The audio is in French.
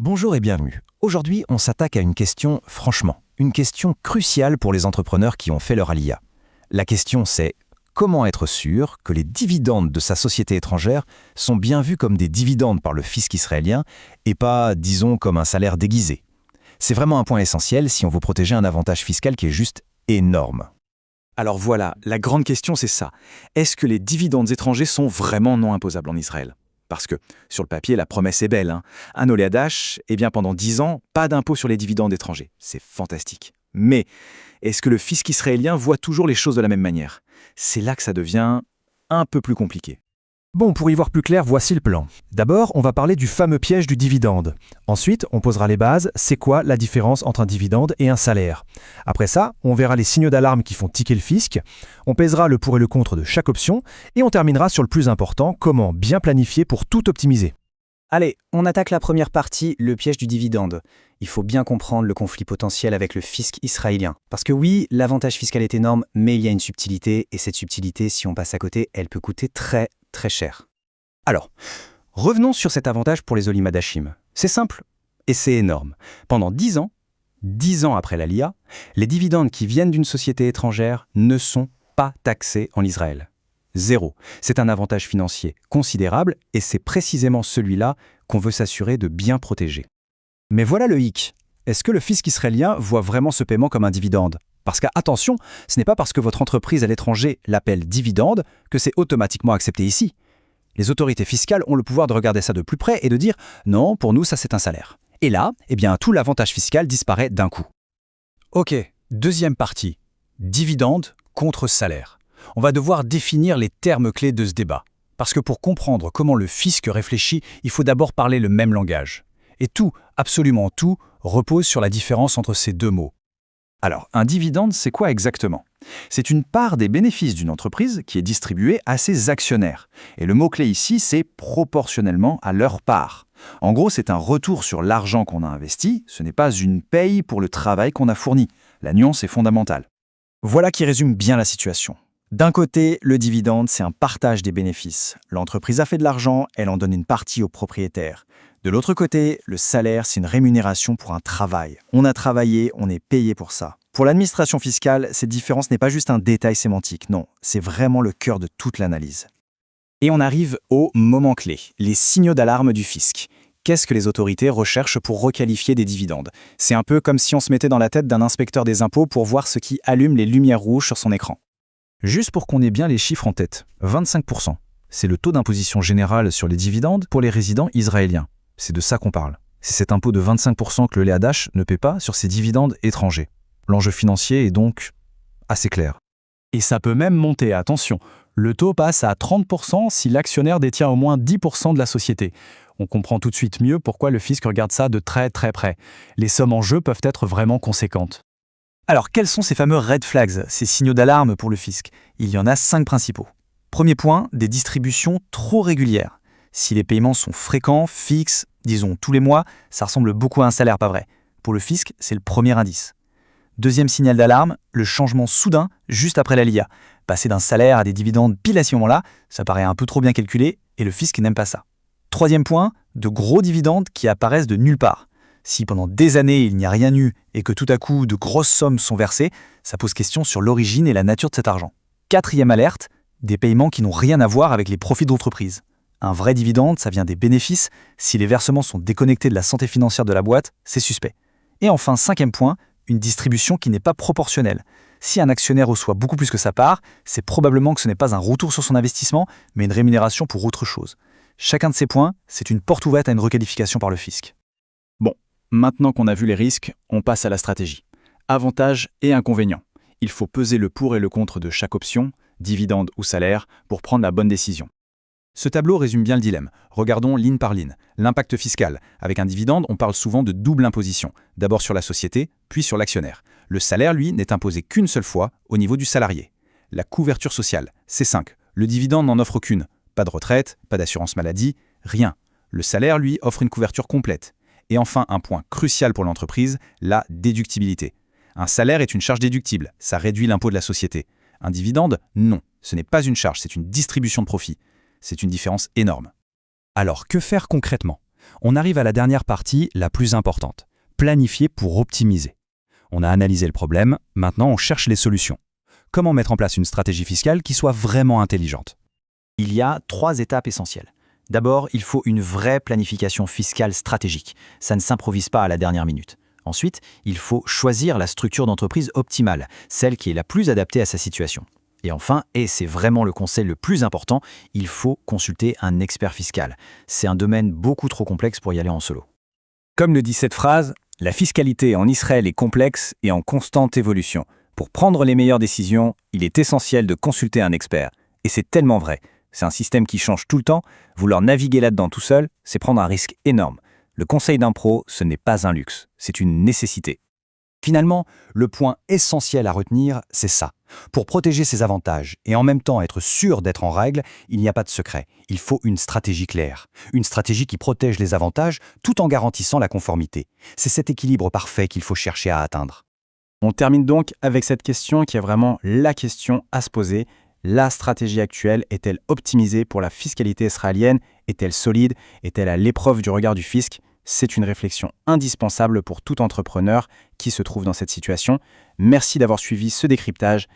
Bonjour et bienvenue. Aujourd'hui, on s'attaque à une question, franchement, une question cruciale pour les entrepreneurs qui ont fait leur alia. La question c'est, comment être sûr que les dividendes de sa société étrangère sont bien vus comme des dividendes par le fisc israélien et pas, disons, comme un salaire déguisé? C'est vraiment un point essentiel si on veut protéger un avantage fiscal qui est juste énorme. Alors voilà, la grande question c'est ça. Est-ce que les dividendes étrangers sont vraiment non imposables en Israël? Parce que, sur le papier, la promesse est belle. Un Oléadash, pendant 10 ans, pas d'impôt sur les dividendes étrangers. C'est fantastique. Mais, est-ce que le fisc israélien voit toujours les choses de la même manière? C'est là que ça devient un peu plus compliqué. Bon, pour y voir plus clair, voici le plan. D'abord, on va parler du fameux piège du dividende. Ensuite, on posera les bases, c'est quoi la différence entre un dividende et un salaire. Après ça, on verra les signaux d'alarme qui font tiquer le fisc, on pèsera le pour et le contre de chaque option, et on terminera sur le plus important, comment bien planifier pour tout optimiser. Allez, on attaque la première partie, le piège du dividende. Il faut bien comprendre le conflit potentiel avec le fisc israélien. Parce que oui, l'avantage fiscal est énorme, mais il y a une subtilité, et cette subtilité, si on passe à côté, elle peut coûter très cher. Alors, revenons sur cet avantage pour les Olim Hadashim. C'est simple, et c'est énorme. Pendant 10 ans après l'Alia, les dividendes qui viennent d'une société étrangère ne sont pas taxés en Israël. Zéro. C'est un avantage financier considérable et c'est précisément celui-là qu'on veut s'assurer de bien protéger. Mais voilà le hic. Est-ce que le fisc israélien voit vraiment ce paiement comme un dividende? Parce qu'attention, ce n'est pas parce que votre entreprise à l'étranger l'appelle dividende que c'est automatiquement accepté ici. Les autorités fiscales ont le pouvoir de regarder ça de plus près et de dire « non, pour nous, ça c'est un salaire ». Et là, tout l'avantage fiscal disparaît d'un coup. Ok, deuxième partie. Dividende contre salaire. On va devoir définir les termes clés de ce débat. Parce que pour comprendre comment le fisc réfléchit, il faut d'abord parler le même langage. Et tout, absolument tout, repose sur la différence entre ces deux mots. Alors, un dividende, c'est quoi exactement? C'est une part des bénéfices d'une entreprise qui est distribuée à ses actionnaires. Et le mot-clé ici, c'est proportionnellement à leur part. En gros, c'est un retour sur l'argent qu'on a investi, ce n'est pas une paye pour le travail qu'on a fourni. La nuance est fondamentale. Voilà qui résume bien la situation. D'un côté, le dividende, c'est un partage des bénéfices. L'entreprise a fait de l'argent, elle en donne une partie aux propriétaires. De l'autre côté, le salaire, c'est une rémunération pour un travail. On a travaillé, on est payé pour ça. Pour l'administration fiscale, cette différence n'est pas juste un détail sémantique, non, c'est vraiment le cœur de toute l'analyse. Et on arrive au moment clé, les signaux d'alarme du fisc. Qu'est-ce que les autorités recherchent pour requalifier des dividendes? C'est un peu comme si on se mettait dans la tête d'un inspecteur des impôts pour voir ce qui allume les lumières rouges sur son écran. Juste pour qu'on ait bien les chiffres en tête, 25%. C'est le taux d'imposition générale sur les dividendes pour les résidents israéliens. C'est de ça qu'on parle. C'est cet impôt de 25% que le Léadash ne paie pas sur ses dividendes étrangers. L'enjeu financier est donc assez clair. Et ça peut même monter, attention. Le taux passe à 30% si l'actionnaire détient au moins 10% de la société. On comprend tout de suite mieux pourquoi le fisc regarde ça de très près. Les sommes en jeu peuvent être vraiment conséquentes. Alors, quels sont ces fameux red flags, ces signaux d'alarme pour le fisc? Il y en a 5 principaux. Premier point, des distributions trop régulières. Si les paiements sont fréquents, fixes, disons tous les mois, ça ressemble beaucoup à un salaire, pas vrai? Pour le fisc, c'est le premier indice. Deuxième signal d'alarme, le changement soudain juste après l'ALIA. Passer d'un salaire à des dividendes pile à ce moment-là, ça paraît un peu trop bien calculé et le fisc n'aime pas ça. Troisième point, de gros dividendes qui apparaissent de nulle part. Si pendant des années il n'y a rien eu et que tout à coup de grosses sommes sont versées, ça pose question sur l'origine et la nature de cet argent. Quatrième alerte, des paiements qui n'ont rien à voir avec les profits d'entreprise. Un vrai dividende, ça vient des bénéfices. Si les versements sont déconnectés de la santé financière de la boîte, c'est suspect. Et enfin, cinquième point, une distribution qui n'est pas proportionnelle. Si un actionnaire reçoit beaucoup plus que sa part, c'est probablement que ce n'est pas un retour sur son investissement, mais une rémunération pour autre chose. Chacun de ces points, c'est une porte ouverte à une requalification par le fisc. Bon, maintenant qu'on a vu les risques, on passe à la stratégie. Avantages et inconvénients. Il faut peser le pour et le contre de chaque option, dividende ou salaire, pour prendre la bonne décision. Ce tableau résume bien le dilemme. Regardons ligne par ligne. L'impact fiscal. Avec un dividende, on parle souvent de double imposition. D'abord sur la société, puis sur l'actionnaire. Le salaire, lui, n'est imposé qu'une seule fois, au niveau du salarié. La couverture sociale, c'est 5. Le dividende n'en offre aucune. Pas de retraite, pas d'assurance maladie, rien. Le salaire, lui, offre une couverture complète. Et enfin, un point crucial pour l'entreprise, la déductibilité. Un salaire est une charge déductible, ça réduit l'impôt de la société. Un dividende, non. Ce n'est pas une charge, c'est une distribution de profit. C'est une différence énorme. Alors, que faire concrètement? On arrive à la dernière partie, la plus importante. Planifier pour optimiser. On a analysé le problème, maintenant on cherche les solutions. Comment mettre en place une stratégie fiscale qui soit vraiment intelligente? Il y a 3 étapes essentielles. D'abord, il faut une vraie planification fiscale stratégique. Ça ne s'improvise pas à la dernière minute. Ensuite, il faut choisir la structure d'entreprise optimale, celle qui est la plus adaptée à sa situation. Et enfin, et c'est vraiment le conseil le plus important, il faut consulter un expert fiscal. C'est un domaine beaucoup trop complexe pour y aller en solo. Comme le dit cette phrase, la fiscalité en Israël est complexe et en constante évolution. Pour prendre les meilleures décisions, il est essentiel de consulter un expert. Et c'est tellement vrai. C'est un système qui change tout le temps. Vouloir naviguer là-dedans tout seul, c'est prendre un risque énorme. Le conseil d'un pro, ce n'est pas un luxe, c'est une nécessité. Finalement, le point essentiel à retenir, c'est ça. Pour protéger ses avantages et en même temps être sûr d'être en règle, il n'y a pas de secret. Il faut une stratégie claire. Une stratégie qui protège les avantages tout en garantissant la conformité. C'est cet équilibre parfait qu'il faut chercher à atteindre. On termine donc avec cette question qui est vraiment la question à se poser. La stratégie actuelle est-elle optimisée pour la fiscalité israélienne? Est-elle solide? Est-elle à l'épreuve du regard du fisc? C'est une réflexion indispensable pour tout entrepreneur qui se trouve dans cette situation. Merci d'avoir suivi ce décryptage.